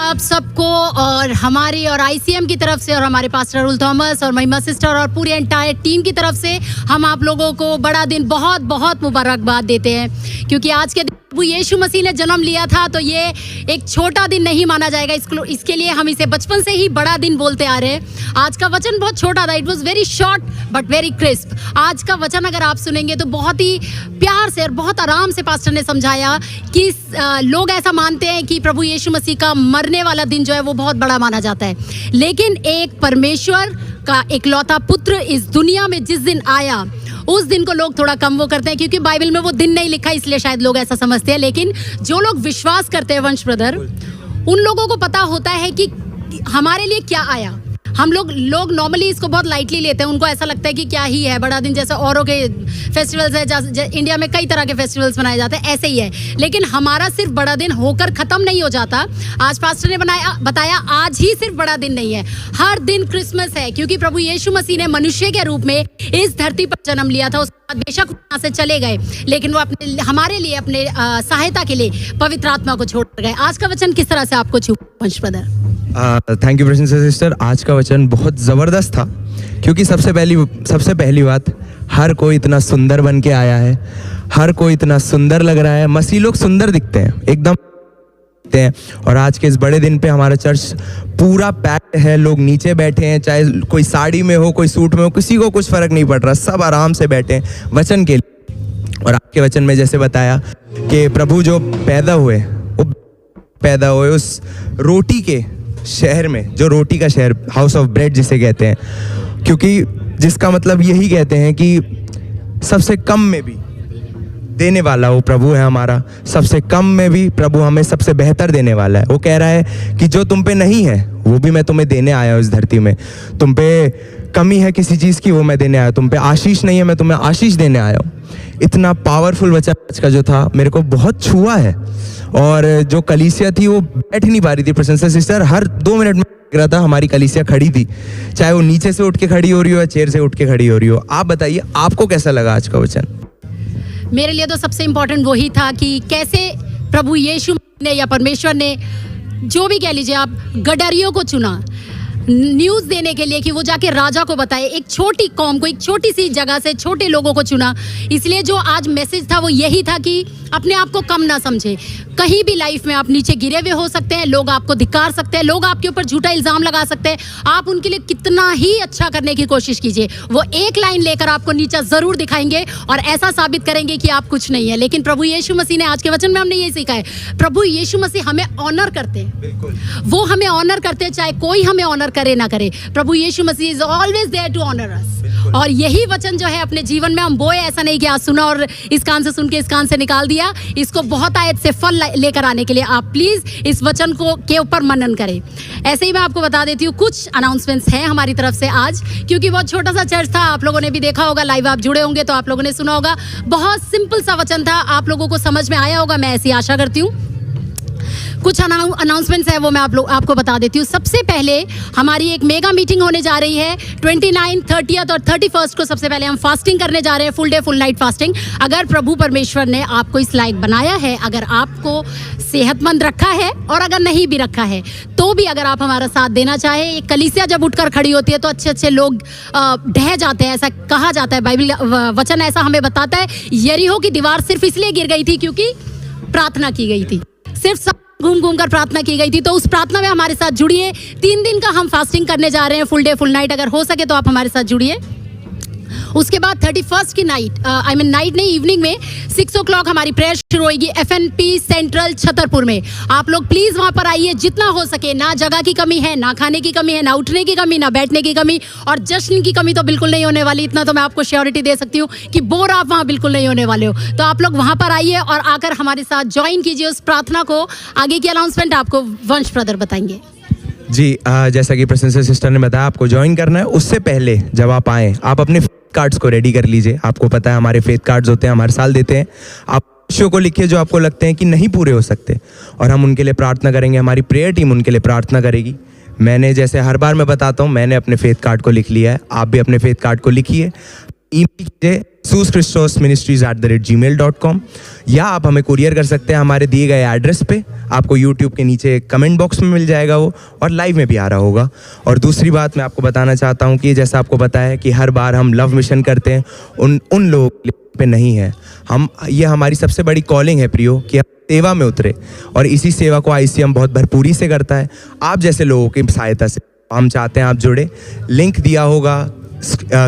आप सबको और हमारी और आईसीएम की तरफ से और हमारे पास्टर अरुल थॉमस और महिमा सिस्टर और पूरी एंटायर टीम की तरफ से हम आप लोगों को बड़ा दिन बहुत बहुत मुबारकबाद देते हैं, क्योंकि आज के दिन प्रभु यीशु मसीह ने जन्म लिया था, तो ये एक छोटा दिन नहीं माना जाएगा। इसके लिए हम इसे बचपन से ही बड़ा दिन बोलते आ रहे हैं। आज का वचन बहुत छोटा था, it was very short but very crisp. आज का वचन अगर आप सुनेंगे तो बहुत ही प्यार से और बहुत आराम से पास्टर ने समझाया कि लोग ऐसा मानते हैं कि प्रभु यीशु मसीह का मरने वाला दिन जो है वो बहुत बड़ा माना जाता है, लेकिन एक परमेश्वर का इकलौता पुत्र इस दुनिया में जिस दिन आया उस दिन को लोग थोड़ा कम वो करते हैं, क्योंकि बाइबल में वो दिन नहीं लिखा, इसलिए शायद लोग ऐसा समझते हैं। लेकिन जो लोग विश्वास करते हैं वंश ब्रदर, उन लोगों को पता होता है कि हमारे लिए क्या आया। हम लोग नॉर्मली इसको बहुत लाइटली लेते हैं, उनको ऐसा लगता है कि क्या ही है बड़ा दिन, जैसे औरों के फेस्टिवल्स है, इंडिया में कई तरह के फेस्टिवल्स मनाए जाते हैं, ऐसे ही है। लेकिन हमारा सिर्फ बड़ा दिन होकर ख़त्म नहीं हो जाता। आज पास्टर ने बताया आज ही सिर्फ बड़ा दिन नहीं है, हर दिन क्रिसमस है, क्योंकि प्रभु यीशु मसीह ने मनुष्य के रूप में इस धरती पर जन्म लिया था। उसके बाद बेशक वहाँ से चले गए, लेकिन वो हमारे लिए अपने सहायता के लिए पवित्र आत्मा को छोड़ गए। आज का वचन किस तरह से आपको छू वंश brother? Thank you present sister. आज का वचन बहुत ज़बरदस्त था, क्योंकि सबसे पहली बात, हर कोई इतना सुंदर बन के आया है, हर कोई इतना सुंदर लग रहा है। मसीह लोग सुंदर दिखते हैं, एकदम दिखते हैं। और आज के इस बड़े दिन पे हमारा चर्च पूरा पैक्ड है, लोग नीचे बैठे हैं, चाहे कोई साड़ी में हो, कोई सूट में हो, किसी को कुछ फ़र्क नहीं पड़ रहा, सब आराम से बैठे हैं वचन के लिए। और आपके वचन में जैसे बताया कि प्रभु जो पैदा हुए उस रोटी के शहर में, जो रोटी का शहर, हाउस ऑफ ब्रेड जिसे कहते हैं, क्योंकि जिसका मतलब यही कहते हैं कि सबसे कम में भी देने वाला वो प्रभु है हमारा। सबसे कम में भी प्रभु हमें सबसे बेहतर देने वाला है। वो कह रहा है कि जो तुम पे नहीं है वो भी मैं तुम्हें देने आया हूँ इस धरती में। तुम पे कमी है किसी चीज़ की, वो मैं देने आया हूँ। तुम पे आशीष नहीं है, मैं तुम्हें आशीष देने आया हूँ। इतना पावरफुल वचन आज का जो था मेरे को बहुत छुआ है। और जो कलीसिया थी वो बैठ ही नहीं पा रही थी। प्रशंसा सिस्टर हर 2 मिनट में लग रहा था हमारी कलीसिया खड़ी थी, चाहे वो नीचे से उठ के खड़ी हो रही हो या चेयर से उठ के खड़ी हो रही हो। आप बताइए आपको कैसा लगा आज का वचन? मेरे लिए तो सबसे इम्पोर्टेंट वही था कि कैसे प्रभु यीशु ने या परमेश्वर ने, जो भी कह लीजिए आप, गडरियों को चुना न्यूज़ देने के लिए कि वो जाके राजा को बताए। एक छोटी कौम को, एक छोटी सी जगह से छोटे लोगों को चुना। इसलिए जो आज मैसेज था वो यही था कि अपने आप को कम ना समझे। कहीं भी लाइफ में आप नीचे गिरे हुए हो सकते हैं, लोग आपको धिक्कार सकते हैं, लोग आपके ऊपर झूठा इल्ज़ाम लगा सकते हैं। आप उनके लिए कितना ही अच्छा करने की कोशिश कीजिए, वो एक लाइन लेकर आपको नीचा ज़रूर दिखाएंगे और ऐसा साबित करेंगे कि आप कुछ नहीं है। लेकिन प्रभु यीशु मसीह ने, आज के वचन में हमने यही सीखा है, प्रभु यीशु मसीह हमें ऑनर करते हैं। वो हमें ऑनर करते हैं, चाहे कोई हमें ऑनर करे ना करे। प्रभु Yeshu Masih is always there to honour us. और यही वचन जो है अपने जीवन में हम बोए, ऐसा नहीं कि आज सुना और इस कान से सुन के इस कान से निकाल दिया। इसको बहुत आयत से फल लेकर आने के लिए आप प्लीज इस वचन को के ऊपर मनन करें। ऐसे ही मैं आपको बता देती हूँ, कुछ अनाउंसमेंट्स हैं हमारी तरफ से आज, क्योंकि बहुत छोटा सा चर्च था। आप लोगों ने भी देखा होगा, लाइव आप जुड़े होंगे तो आप लोगों ने सुना होगा। बहुत सिंपल सा वचन था, आप लोगों को समझ में आया होगा, मैं ऐसी आशा करती हूँ। कुछ अनाउंसमेंट्स है वो मैं आपको बता देती हूँ। सबसे पहले हमारी एक मेगा मीटिंग होने जा रही है 29, 30 और 31 को। सबसे पहले हम फास्टिंग करने जा रहे हैं, full day full night fasting. अगर प्रभु परमेश्वर ने आपको इस लायक बनाया है, अगर आपको सेहतमंद रखा है और अगर नहीं भी रखा है तो भी अगर आप हमारा साथ देना चाहे। एक कलीसिया जब उठकर खड़ी होती है तो अच्छे अच्छे लोग ढह जाते हैं, ऐसा कहा जाता है। बाइबल वचन ऐसा हमें बताता है, यरीहो की दीवार सिर्फ इसलिए गिर गई थी क्योंकि प्रार्थना की गई थी, सिर्फ घूम घूम कर प्रार्थना की गई थी। तो उस प्रार्थना में हमारे साथ जुड़िए। 3 दिन का हम फास्टिंग करने जा रहे हैं, फुल डे फुल नाइट। अगर हो सके तो आप हमारे साथ जुड़िए। उसके बाद 31 की नाइट, नाइट नहीं, इवनिंग में 6 o'clock हमारी प्रेयर शुरू होगी FNP सेंट्रल छतरपुर में। आप लोग प्लीज़ वहाँ पर आइए जितना हो सके। ना जगह की कमी है, ना खाने की कमी है, ना उठने की कमी, ना बैठने की कमी, और जश्न की कमी तो बिल्कुल नहीं होने वाली। इतना तो मैं आपको श्योरिटी दे सकती हूँ कि बोर आप वहाँ बिल्कुल नहीं होने वाले हो। तो आप लोग वहाँ पर आइए और आकर हमारे साथ ज्वाइन कीजिए उस प्रार्थना को। आगे की अनाउंसमेंट आपको वंश ब्रदर बताएंगे। जी, जैसा कि प्रशंसा सिस्टर ने बताया, आपको ज्वाइन करना है। उससे पहले जब आप आएँ, आप अपने कार्ड्स को रेडी कर लीजिए। आपको पता है हमारे फेथ कार्ड्स होते हैं, हमारे साल देते हैं। आप विषयों को लिखिए जो आपको लगते हैं कि नहीं पूरे हो सकते, और हम उनके लिए प्रार्थना करेंगे। हमारी प्रेयर टीम उनके लिए प्रार्थना करेगी। मैंने, जैसे हर बार मैं बताता हूँ, मैंने अपने फेथ कार्ड को लिख लिया है। आप भी अपने फेथ कार्ड को लिखिए, ईमेल कीजिए jesuschristosministries@gmail.com, या आप हमें कुरियर कर सकते हैं हमारे दिए गए एड्रेस पे। आपको यूट्यूब के नीचे कमेंट बॉक्स में मिल जाएगा वो, और लाइव में भी आ रहा होगा। और दूसरी बात मैं आपको बताना चाहता हूँ कि जैसा आपको पता है कि हर बार हम लव मिशन करते हैं, उन लोगों पे नहीं है। ये हमारी सबसे बड़ी कॉलिंग है प्रियो, कि हम सेवा में उतरे, और इसी सेवा को ICM बहुत भरपूरी से करता है आप जैसे लोगों की सहायता से। हम चाहते हैं आप जुड़े। लिंक दिया होगा,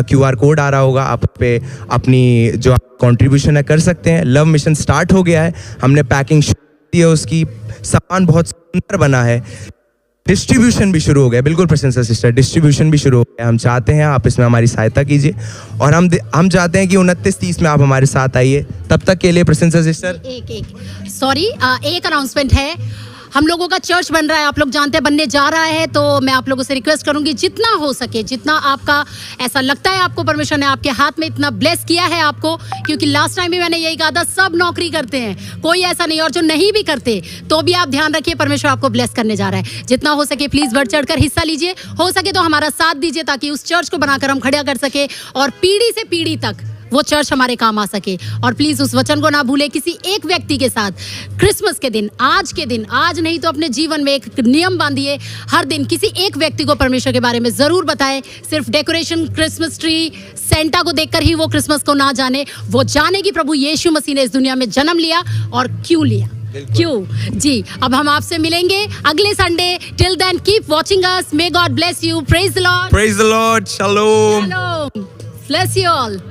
QR कोड आ रहा होगा, आप पे अपनी जो कंट्रीब्यूशन है कर सकते हैं। लव मिशन स्टार्ट हो गया है, हमने पैकिंग शुरू की है, उसकी सामान बहुत सुंदर बना है, डिस्ट्रीब्यूशन भी शुरू हो गया। बिल्कुल प्रशंसा सिस्टर, डिस्ट्रीब्यूशन भी शुरू हो गया। हम चाहते हैं आप इसमें हमारी सहायता कीजिए, और हम चाहते हैं कि 29-30 में आप हमारे साथ आइए। तब तक के लिए प्रशंसा सिस्टर एक अनाउंसमेंट है। हम लोगों का चर्च बन रहा है, आप लोग जानते हैं, बनने जा रहा है। तो मैं आप लोगों से रिक्वेस्ट करूंगी, जितना हो सके, जितना आपका ऐसा लगता है आपको परमेश्वर ने आपके हाथ में इतना ब्लेस किया है आपको, क्योंकि लास्ट टाइम भी मैंने यही कहा था, सब नौकरी करते हैं, कोई ऐसा नहीं, और जो नहीं भी करते तो भी आप ध्यान रखिए, परमेश्वर आपको ब्लेस करने जा रहा है। जितना हो सके प्लीज बढ़ चढ़ कर हिस्सा लीजिए, हो सके तो हमारा साथ दीजिए, ताकि उस चर्च को बनाकर हम खड़ा कर सके, और पीढ़ी से पीढ़ी तक वो चर्च हमारे काम आ सके। और प्लीज उस वचन को ना भूले, किसी एक व्यक्ति के साथ क्रिसमस के दिन, आज के दिन, आज नहीं तो अपने जीवन में एक नियम बांधिए, हर दिन किसी एक व्यक्ति को परमेश्वर के बारे में जरूर बताएं। सिर्फ डेकोरेशन, क्रिसमस ट्री, सेंटा को देखकर ही वो क्रिसमस को ना जाने, वो जाने कि प्रभु यीशु मसीह ने इस दुनिया में जन्म लिया, और क्यों लिया, क्यों जी। अब हम आपसे मिलेंगे अगले Sunday. Till then keep watching us. May God bless you. Praise the Lord, praise the Lord, shalom, bless you all.